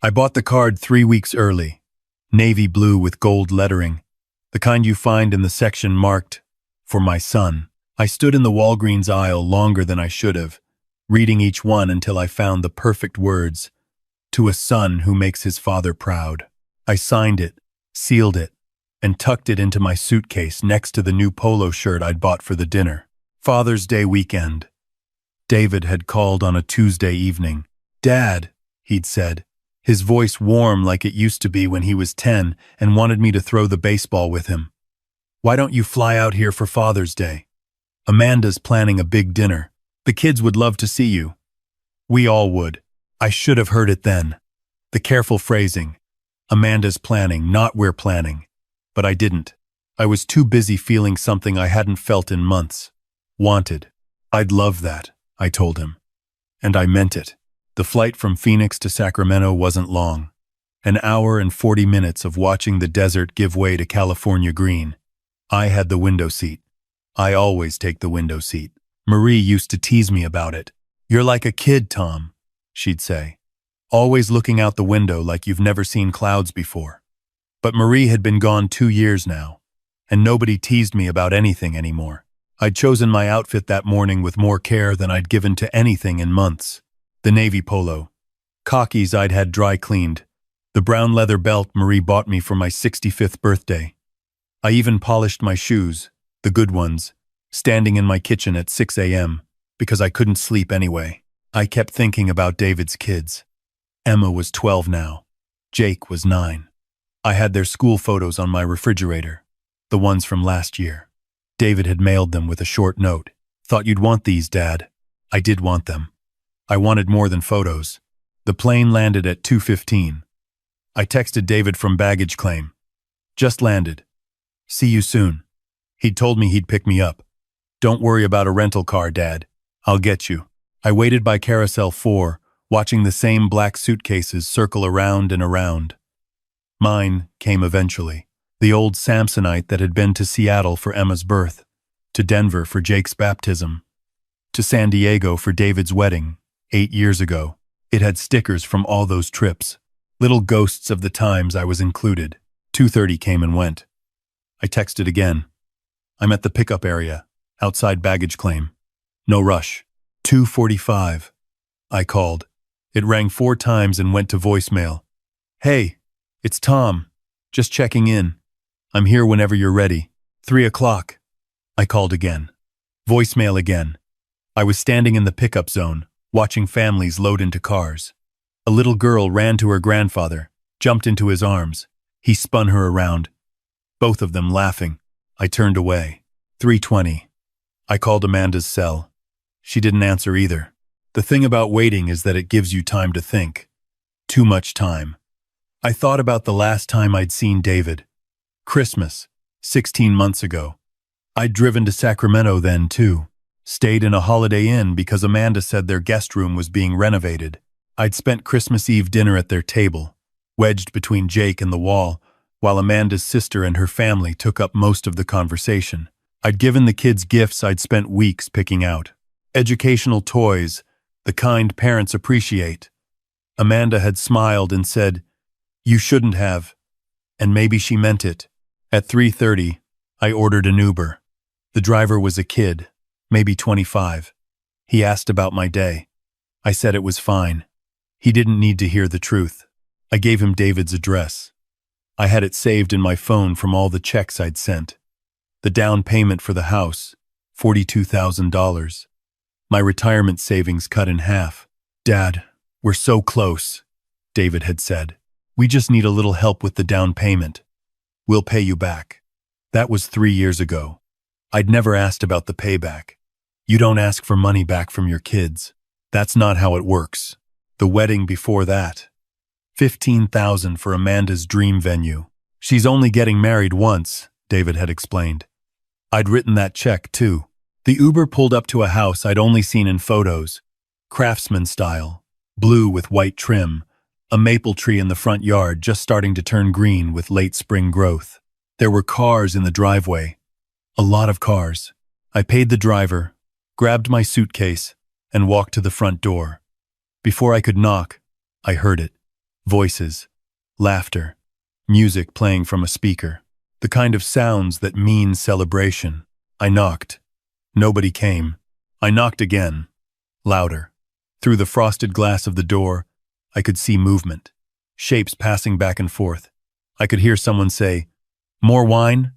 I bought the card 3 weeks early. Navy blue with gold lettering, the kind you find in the section marked, "For my son." I stood in the Walgreens aisle longer than I should have, reading each one until I found the perfect words, "To a son who makes his father proud." I signed it, sealed it, and tucked it into my suitcase next to the new polo shirt I'd bought for the dinner. Father's Day weekend. David had called on a Tuesday evening. "Dad," he'd said, his voice warm like it used to be when he was 10 and wanted me to throw the baseball with him. "Why don't you fly out here for Father's Day? Amanda's planning a big dinner. The kids would love to see you." We all would. I should have heard it then. The careful phrasing. Amanda's planning, not we're planning. But I didn't. I was too busy feeling something I hadn't felt in months. Wanted. "I'd love that," I told him. And I meant it. The flight from Phoenix to Sacramento wasn't long. An hour and 40 minutes of watching the desert give way to California green. I had the window seat. I always take the window seat. Marie used to tease me about it. "You're like a kid, Tom," she'd say. "Always looking out the window like you've never seen clouds before." But Marie had been gone 2 years now, and nobody teased me about anything anymore. I'd chosen my outfit that morning with more care than I'd given to anything in months. The navy polo. Khakis I'd had dry cleaned. The brown leather belt Marie bought me for my 65th birthday. I even polished my shoes, the good ones, standing in my kitchen at 6 a.m. because I couldn't sleep anyway. I kept thinking about David's kids. Emma was 12 now. Jake was 9. I had their school photos on my refrigerator, the ones from last year. David had mailed them with a short note. "Thought you'd want these, Dad." I did want them. I wanted more than photos. The plane landed at 2:15. I texted David from baggage claim. "Just landed. See you soon." He'd told me he'd pick me up. "Don't worry about a rental car, Dad. I'll get you." I waited by Carousel 4, watching the same black suitcases circle around and around. Mine came eventually. The old Samsonite that had been to Seattle for Emma's birth, to Denver for Jake's baptism, to San Diego for David's wedding, 8 years ago. It had stickers from all those trips, little ghosts of the times I was included. 2:30 came and went. I texted again. "I'm at the pickup area, outside baggage claim. No rush." 2:45. I called. It rang 4 times and went to voicemail. "Hey, it's Tom. Just checking in. I'm here whenever you're ready. 3 o'clock. I called again. Voicemail again. I was standing in the pickup zone, watching families load into cars. A little girl ran to her grandfather, jumped into his arms. He spun her around. Both of them laughing. I turned away. 3:20. I called Amanda's cell. She didn't answer either. The thing about waiting is that it gives you time to think. Too much time. I thought about the last time I'd seen David. Christmas, 16 months ago. I'd driven to Sacramento then, too. Stayed in a Holiday Inn because Amanda said their guest room was being renovated. I'd spent Christmas Eve dinner at their table, wedged between Jake and the wall, while Amanda's sister and her family took up most of the conversation. I'd given the kids gifts I'd spent weeks picking out. Educational toys, the kind parents appreciate. Amanda had smiled and said, "You shouldn't have," and maybe she meant it. At 3:30, I ordered an Uber. The driver was a kid, maybe 25. He asked about my day. I said it was fine. He didn't need to hear the truth. I gave him David's address. I had it saved in my phone from all the checks I'd sent. The down payment for the house, $42,000. My retirement savings cut in half. "Dad, we're so close," David had said. "We just need a little help with the down payment. We'll pay you back." That was 3 years ago. I'd never asked about the payback. You don't ask for money back from your kids. That's not how it works. The wedding before that. $15,000 for Amanda's dream venue. She's only getting married once, David had explained. I'd written that check, too. The Uber pulled up to a house I'd only seen in photos. Craftsman style. Blue with white trim. A maple tree in the front yard just starting to turn green with late spring growth. There were cars in the driveway. A lot of cars. I paid the driver, grabbed my suitcase, and walked to the front door. Before I could knock, I heard it. Voices, laughter, music playing from a speaker. The kind of sounds that mean celebration. I knocked. Nobody came. I knocked again. Louder. Through the frosted glass of the door, I could see movement. Shapes passing back and forth. I could hear someone say, "More wine?"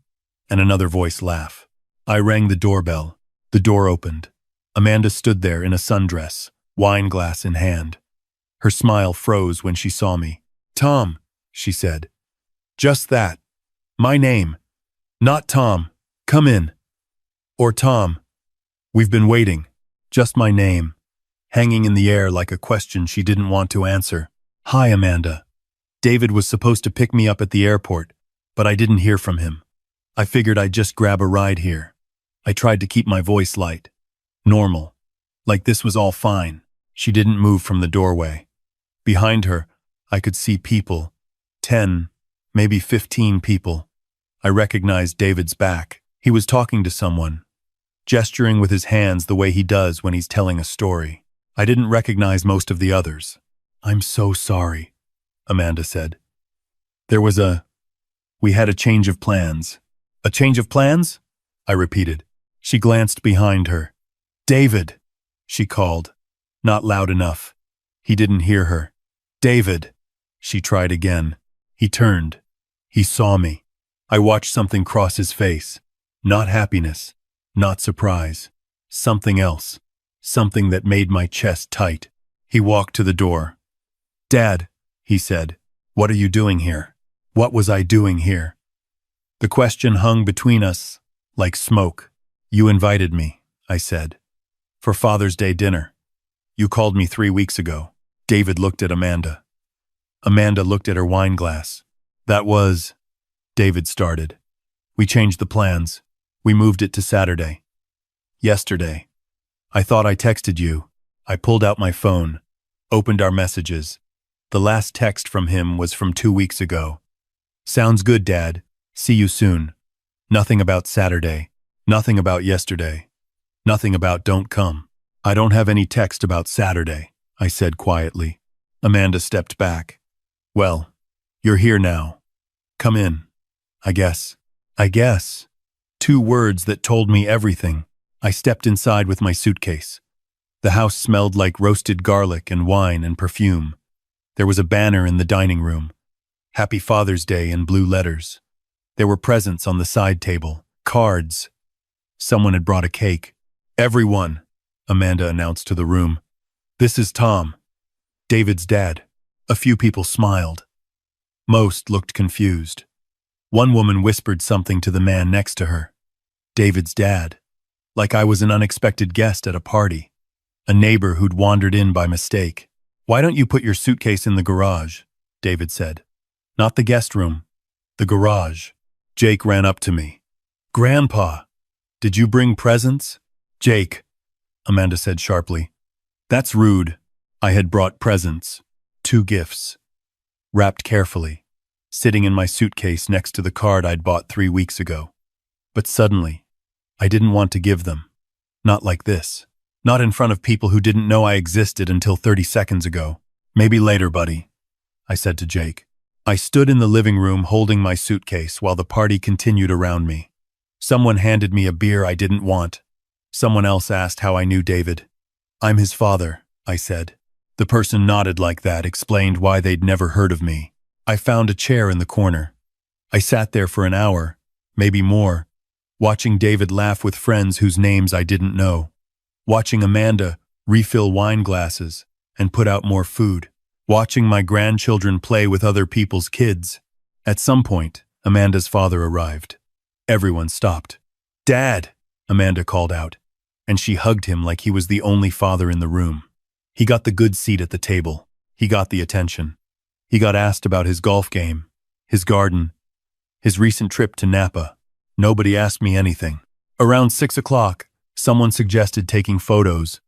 and another voice laugh. I rang the doorbell. The door opened. Amanda stood there in a sundress, wine glass in hand. Her smile froze when she saw me. "Tom," she said. "Just that. My name. Not Tom. Come in." Or Tom. "We've been waiting." Just my name, hanging in the air like a question she didn't want to answer. "Hi, Amanda." David was supposed to pick me up at the airport, but I didn't hear from him. I figured I'd just grab a ride here. I tried to keep my voice light. Normal. Like this was all fine. She didn't move from the doorway. Behind her, I could see people. 10, maybe 15 people. I recognized David's back. He was talking to someone, gesturing with his hands the way he does when he's telling a story. I didn't recognize most of the others. "I'm so sorry," Amanda said. We had a change of plans." "A change of plans?" I repeated. She glanced behind her. "David," she called. Not loud enough. He didn't hear her. "David," she tried again. He turned. He saw me. I watched something cross his face. Not happiness, not surprise. Something else. Something that made my chest tight. He walked to the door. "Dad," he said, "what are you doing here?" What was I doing here? The question hung between us, like smoke. "You invited me," I said, "for Father's Day dinner. You called me 3 weeks ago." David looked at Amanda. Amanda looked at her wine glass. "That was," David started. "We changed the plans. We moved it to Saturday. Yesterday. I thought I texted you." I pulled out my phone, opened our messages. The last text from him was from 2 weeks ago. "Sounds good, Dad. See you soon." Nothing about Saturday. Nothing about yesterday. Nothing about don't come. "I don't have any text about Saturday," I said quietly. Amanda stepped back. "Well, you're here now. Come in. I guess." I guess. 2 words that told me everything. I stepped inside with my suitcase. The house smelled like roasted garlic and wine and perfume. There was a banner in the dining room. Happy Father's Day in blue letters. There were presents on the side table. Cards. Someone had brought a cake. "Everyone," Amanda announced to the room. "This is Tom, David's dad." A few people smiled. Most looked confused. One woman whispered something to the man next to her. David's dad. Like I was an unexpected guest at a party. A neighbor who'd wandered in by mistake. "Why don't you put your suitcase in the garage?" David said. "Not the guest room. The garage." Jake ran up to me. "Grandpa, did you bring presents?" "Jake," Amanda said sharply. "That's rude. I had brought presents. 2 gifts. Wrapped carefully. Sitting in my suitcase next to the card I'd bought 3 weeks ago. But suddenly, I didn't want to give them. Not like this. Not in front of people who didn't know I existed until 30 seconds ago. "Maybe later, buddy," I said to Jake. I stood in the living room holding my suitcase while the party continued around me. Someone handed me a beer I didn't want. Someone else asked how I knew David. "I'm his father," I said. The person nodded like that, explained why they'd never heard of me. I found a chair in the corner. I sat there for an hour, maybe more, watching David laugh with friends whose names I didn't know. Watching Amanda refill wine glasses and put out more food. Watching my grandchildren play with other people's kids. At some point, Amanda's father arrived. Everyone stopped. "Dad," Amanda called out, and she hugged him like he was the only father in the room. He got the good seat at the table. He got the attention. He got asked about his golf game, his garden, his recent trip to Napa. Nobody asked me anything. Around 6 o'clock, someone suggested taking photos.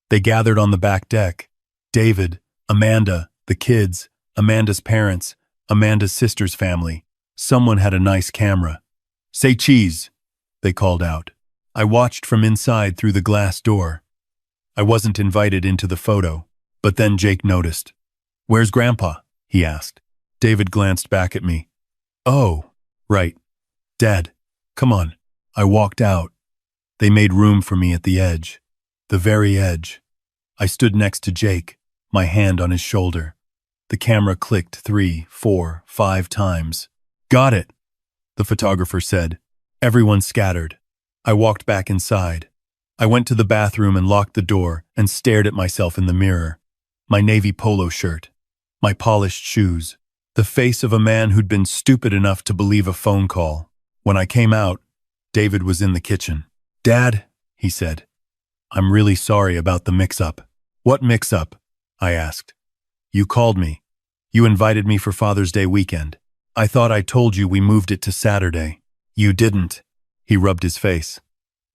They gathered on the back deck. David, Amanda, the kids, Amanda's parents, Amanda's sister's family. Someone had a nice camera. "Say cheese," they called out. I watched from inside through the glass door. I wasn't invited into the photo, but then Jake noticed. "Where's Grandpa?" he asked. David glanced back at me. Oh, right. Dad, come on. I walked out. They made room for me at the edge. The very edge. I stood next to Jake, my hand on his shoulder. The camera clicked 3, 4, 5 times. Got it, the photographer said. Everyone scattered. I walked back inside. I went to the bathroom and locked the door and stared at myself in the mirror. My navy polo shirt. My polished shoes. The face of a man who'd been stupid enough to believe a phone call. When I came out, David was in the kitchen. Dad, he said, I'm really sorry about the mix-up. What mix-up? I asked. You called me. You invited me for Father's Day weekend. I thought I told you we moved it to Saturday. You didn't. He rubbed his face.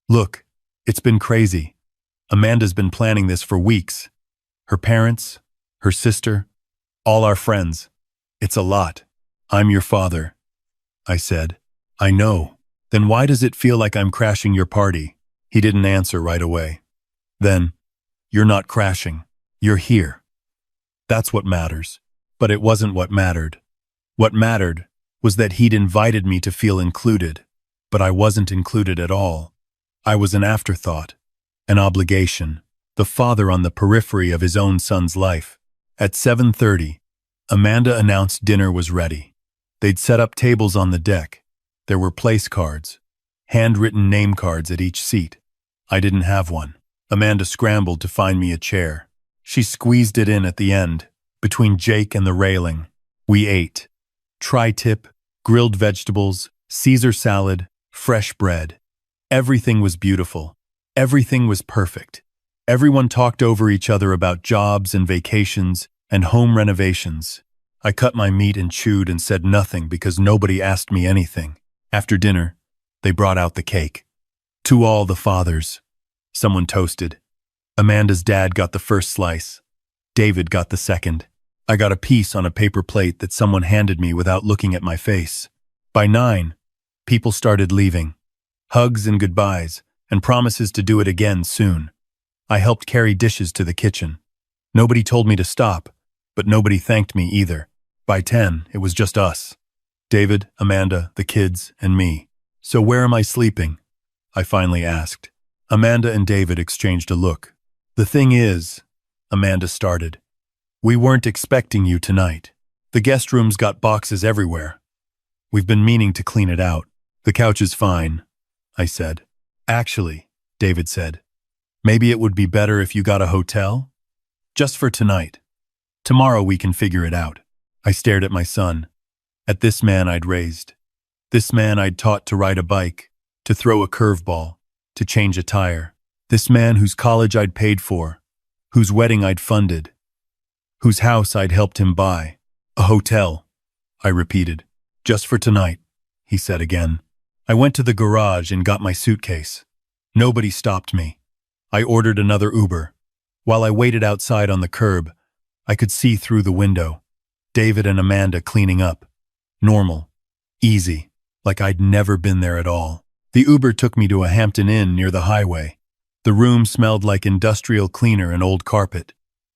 Look, it's been crazy. Amanda's been planning this for weeks. Her parents, her sister, all our friends. It's a lot. I'm your father. I said. I know. Then why does it feel like I'm crashing your party? He didn't answer right away. Then, you're not crashing. You're here. That's what matters. But it wasn't what mattered. What mattered was that he'd invited me to feel included, but I wasn't included at all. I was an afterthought, an obligation, the father on the periphery of his own son's life. At 7:30, Amanda announced dinner was ready. They'd set up tables on the deck. There were place cards, handwritten name cards at each seat. I didn't have one. Amanda scrambled to find me a chair. She squeezed it in at the end, between Jake and the railing. We ate. Tri-tip, grilled vegetables, Caesar salad, fresh bread. Everything was beautiful. Everything was perfect. Everyone talked over each other about jobs and vacations and home renovations. I cut my meat and chewed and said nothing because nobody asked me anything. After dinner, they brought out the cake. To all the fathers. Someone toasted. Amanda's dad got the first slice. David got the second. I got a piece on a paper plate that someone handed me without looking at my face. By 9, people started leaving. Hugs and goodbyes, and promises to do it again soon. I helped carry dishes to the kitchen. Nobody told me to stop, but nobody thanked me either. By 10, it was just us. David, Amanda, the kids, and me. So where am I sleeping? I finally asked. Amanda and David exchanged a look. The thing is, Amanda started, we weren't expecting you tonight. The guest room's got boxes everywhere. We've been meaning to clean it out. The couch is fine, I said. Actually, David said, maybe it would be better if you got a hotel? Just for tonight. Tomorrow we can figure it out. I stared at my son, at this man I'd raised. This man I'd taught to ride a bike, to throw a curveball, to change a tire. This man whose college I'd paid for, whose wedding I'd funded, whose house I'd helped him buy. A hotel, I repeated. Just for tonight, he said again. I went to the garage and got my suitcase. Nobody stopped me. I ordered another Uber. While I waited outside on the curb, I could see through the window. David and Amanda cleaning up. Normal. Easy. Like I'd never been there at all. The Uber took me to a Hampton Inn near the highway. The room smelled like industrial cleaner and old carpet.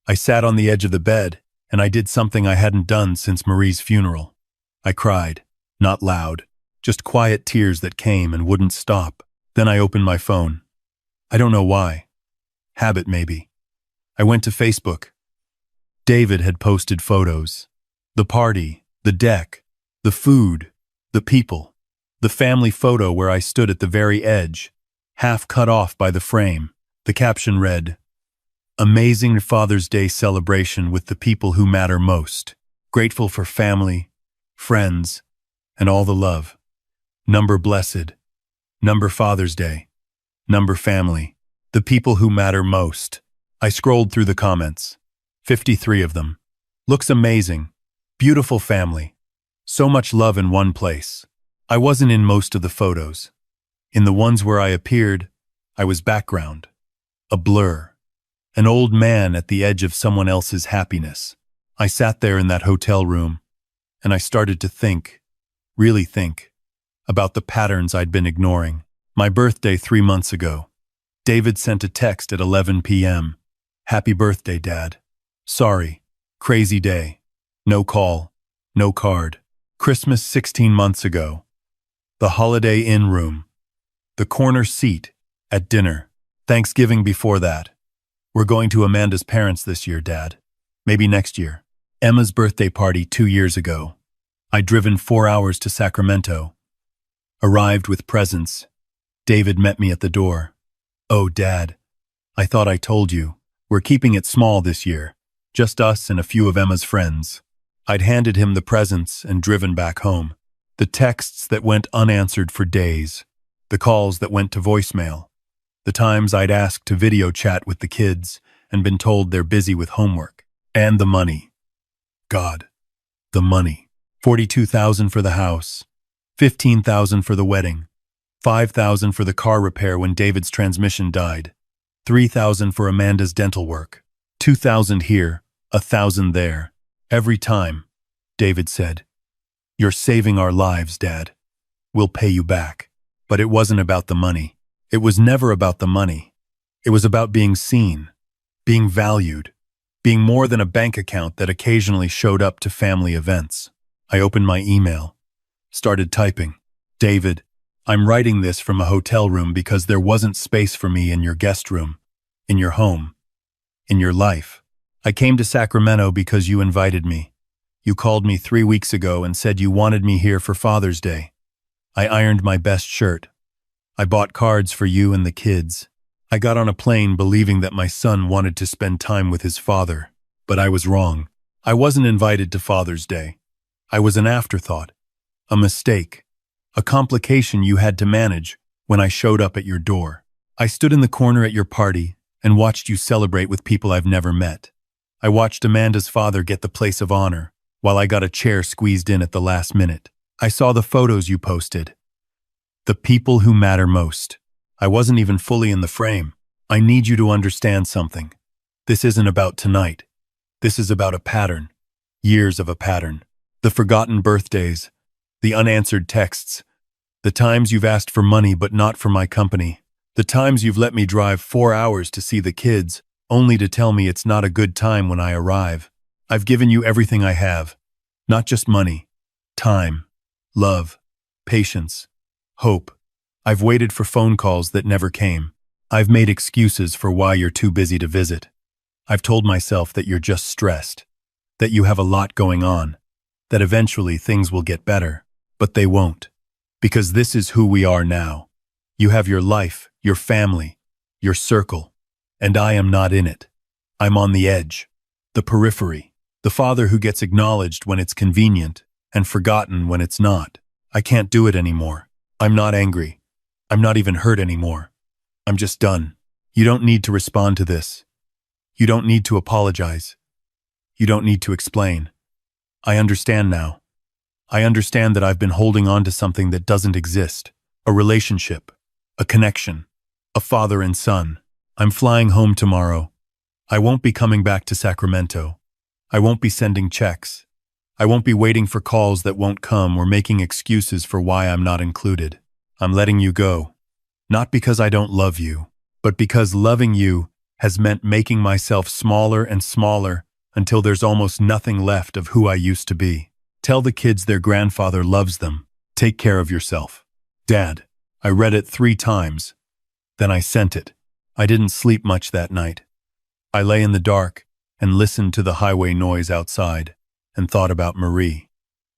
I sat on the edge of the bed, and I did something I hadn't done since Marie's funeral. I cried. Not loud. Just quiet tears that came and wouldn't stop. Then I opened my phone. I don't know why. Habit, maybe. I went to Facebook. David had posted photos. The party, the deck, the food, the people. The family photo where I stood at the very edge, half cut off by the frame. The caption read, Amazing Father's Day celebration with the people who matter most. Grateful for family, friends, and all the love. Number blessed. Number Father's Day. Number family. The people who matter most. I scrolled through the comments. 53 of them. Looks amazing. Beautiful family. So much love in one place. I wasn't in most of the photos. In the ones where I appeared, I was background. A blur. An old man at the edge of someone else's happiness. I sat there in that hotel room, and I started to think, really think, about the patterns I'd been ignoring. My birthday 3 months ago. David sent a text at 11 p.m. Happy birthday, Dad. Sorry. Crazy day. No call. No card. Christmas 16 months ago. The Holiday Inn room. The corner seat. At dinner. Thanksgiving before that. We're going to Amanda's parents this year, Dad. Maybe next year. Emma's birthday party 2 years ago. I'd driven 4 hours to Sacramento. Arrived with presents. David met me at the door. Oh, Dad. I thought I told you. We're keeping it small this year. Just us and a few of Emma's friends. I'd handed him the presents and driven back home. The texts that went unanswered for days. The calls that went to voicemail. The times I'd asked to video chat with the kids and been told they're busy with homework. And the money. God. The money. $42,000 for the house. $15,000 for the wedding. $5,000 for the car repair when David's transmission died. $3,000 for Amanda's dental work. $2,000 here, $1,000 there. Every time, David said, "You're saving our lives, Dad. We'll pay you back." But it wasn't about the money. It was never about the money. It was about being seen, being valued, being more than a bank account that occasionally showed up to family events. I opened my email, started typing. "David, I'm writing this from a hotel room because there wasn't space for me in your guest room, in your home, in your life. I came to Sacramento because you invited me. You called me 3 weeks ago and said you wanted me here for Father's Day. I ironed my best shirt. I bought cards for you and the kids. I got on a plane believing that my son wanted to spend time with his father, but I was wrong. I wasn't invited to Father's Day. I was an afterthought, a mistake, a complication you had to manage when I showed up at your door. I stood in the corner at your party and watched you celebrate with people I've never met. I watched Amanda's father get the place of honor, while I got a chair squeezed in at the last minute. I saw the photos you posted. The people who matter most. I wasn't even fully in the frame. I need you to understand something. This isn't about tonight. This is about a pattern. Years of a pattern. The forgotten birthdays. The unanswered texts. The times you've asked for money but not for my company. The times you've let me drive 4 hours to see the kids, only to tell me it's not a good time when I arrive. I've given you everything I have. Not just money. Time. Love. Patience. Hope. I've waited for phone calls that never came. I've made excuses for why you're too busy to visit. I've told myself that you're just stressed. That you have a lot going on. That eventually things will get better. But they won't. Because this is who we are now. You have your life, your family, your circle. And I am not in it. I'm on the edge. The periphery. The father who gets acknowledged when it's convenient and forgotten when it's not. I can't do it anymore. I'm not angry. I'm not even hurt anymore. I'm just done. You don't need to respond to this. You don't need to apologize. You don't need to explain. I understand now. I understand that I've been holding on to something that doesn't exist. A relationship. A connection. A father and son. I'm flying home tomorrow. I won't be coming back to Sacramento. I won't be sending checks. I won't be waiting for calls that won't come or making excuses for why I'm not included. I'm letting you go. Not because I don't love you, but because loving you has meant making myself smaller and smaller until there's almost nothing left of who I used to be. Tell the kids their grandfather loves them. Take care of yourself. Dad. I read it 3 times. Then I sent it. I didn't sleep much that night. I lay in the dark and listened to the highway noise outside and thought about Marie.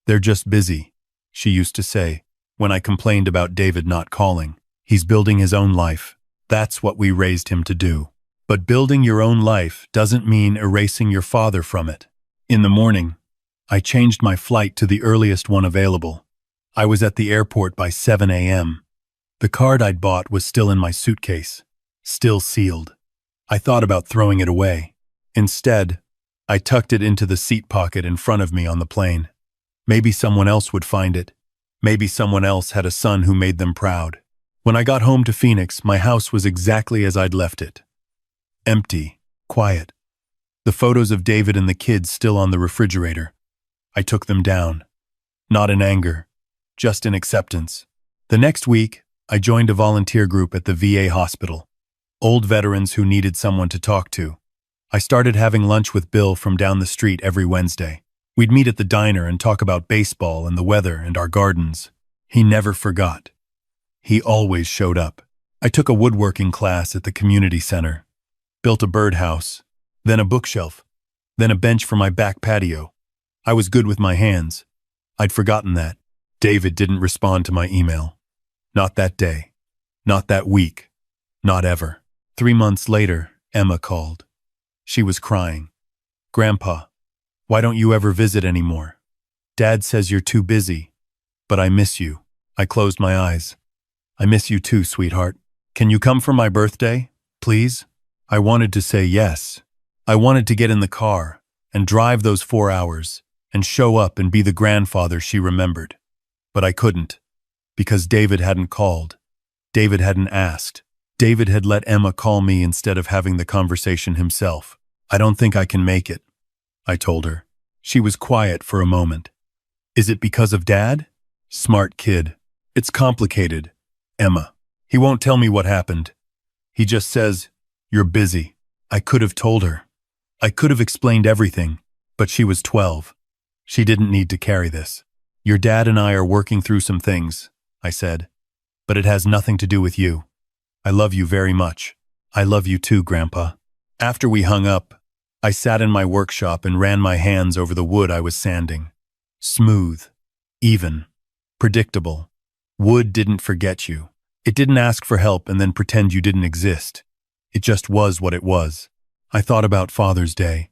They're just busy, she used to say, when I complained about David not calling. He's building his own life. That's what we raised him to do. But building your own life doesn't mean erasing your father from it. In the morning, I changed my flight to the earliest one available. I was at the airport by 7 a.m. The card I'd bought was still in my suitcase, still sealed. I thought about throwing it away. Instead, I tucked it into the seat pocket in front of me on the plane. Maybe someone else would find it. Maybe someone else had a son who made them proud. When I got home to Phoenix, my house was exactly as I'd left it. Empty, quiet. The photos of David and the kids still on the refrigerator. I took them down. Not in anger, just in acceptance. The next week, I joined a volunteer group at the VA hospital. Old veterans who needed someone to talk to. I started having lunch with Bill from down the street every Wednesday. We'd meet at the diner and talk about baseball and the weather and our gardens. He never forgot. He always showed up. I took a woodworking class at the community center, built a birdhouse, then a bookshelf, then a bench for my back patio. I was good with my hands. I'd forgotten that. David didn't respond to my email. Not that day. Not that week. Not ever. 3 months later, Emma called. She was crying. "Grandpa, why don't you ever visit anymore? Dad says you're too busy, but I miss you." I closed my eyes. "I miss you too, sweetheart. Can you come for my birthday, please?" I wanted to say yes. I wanted to get in the car and drive those 4 hours and show up and be the grandfather she remembered. But I couldn't, because David hadn't called. David hadn't asked. David had let Emma call me instead of having the conversation himself. "I don't think I can make it," I told her. She was quiet for a moment. "Is it because of Dad?" "Smart kid. It's complicated, Emma. He won't tell me what happened. He just says, 'You're busy.'" I could have told her. I could have explained everything, but she was 12. She didn't need to carry this. "Your dad and I are working through some things," I said, "but it has nothing to do with you. I love you very much." "I love you too, Grandpa." After we hung up, I sat in my workshop and ran my hands over the wood I was sanding. Smooth, even, predictable. Wood didn't forget you. It didn't ask for help and then pretend you didn't exist. It just was what it was. I thought about Father's Day,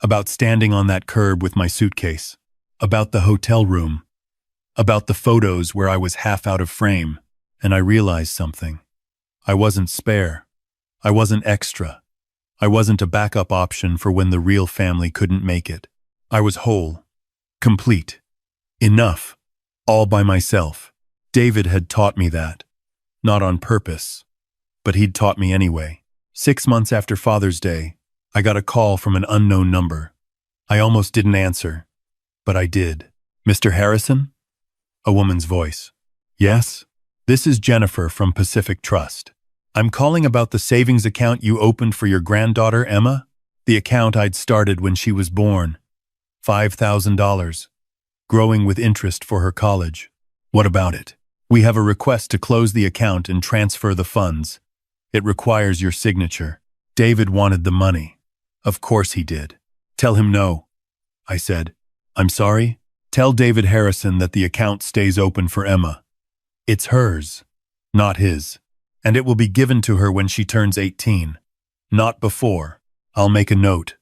about standing on that curb with my suitcase, about the hotel room, about the photos where I was half out of frame, and I realized something. I wasn't spare. I wasn't extra. I wasn't a backup option for when the real family couldn't make it. I was whole, complete, enough, all by myself. David had taught me that. Not on purpose, but he'd taught me anyway. 6 months after Father's Day, I got a call from an unknown number. I almost didn't answer, but I did. "Mr. Harrison?" A woman's voice. "Yes? This is Jennifer from Pacific Trust. I'm calling about the savings account you opened for your granddaughter, Emma. The account I'd started when she was born. $5,000. Growing with interest for her college. What about it? We have a request to close the account and transfer the funds. It requires your signature." David wanted the money. Of course he did. "Tell him no," I said. "I'm sorry? Tell David Harrison that the account stays open for Emma. It's hers, not his. And it will be given to her when she turns 18. Not before. I'll make a note,"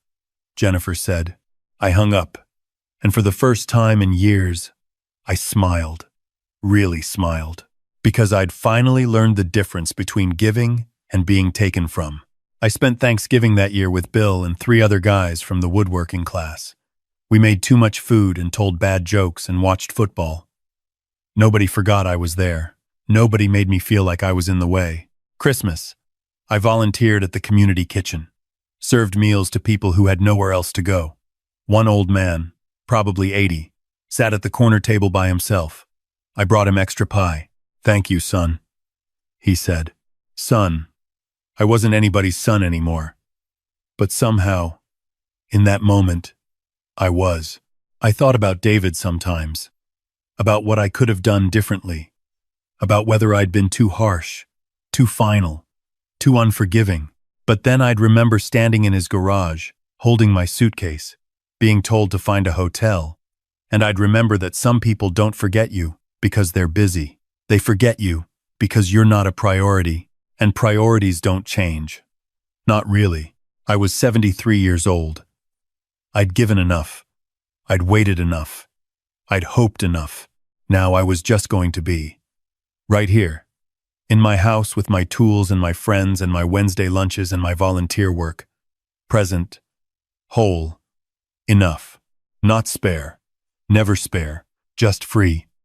Jennifer said. I hung up, and for the first time in years, I smiled. Really smiled. Because I'd finally learned the difference between giving and being taken from. I spent Thanksgiving that year with Bill and 3 other guys from the woodworking class. We made too much food and told bad jokes and watched football. Nobody forgot I was there. Nobody made me feel like I was in the way. Christmas, I volunteered at the community kitchen. Served meals to people who had nowhere else to go. One old man, probably 80, sat at the corner table by himself. I brought him extra pie. "Thank you, son," he said. Son. I wasn't anybody's son anymore. But somehow, in that moment, I was. I thought about David sometimes, about what I could have done differently, about whether I'd been too harsh, too final, too unforgiving. But then I'd remember standing in his garage, holding my suitcase, being told to find a hotel, and I'd remember that some people don't forget you because they're busy. They forget you because you're not a priority, and priorities don't change. Not really. I was 73 years old. I'd given enough. I'd waited enough. I'd hoped enough. Now I was just going to be. Right here. In my house with my tools and my friends and my Wednesday lunches and my volunteer work. Present. Whole. Enough. Not spare. Never spare. Just free.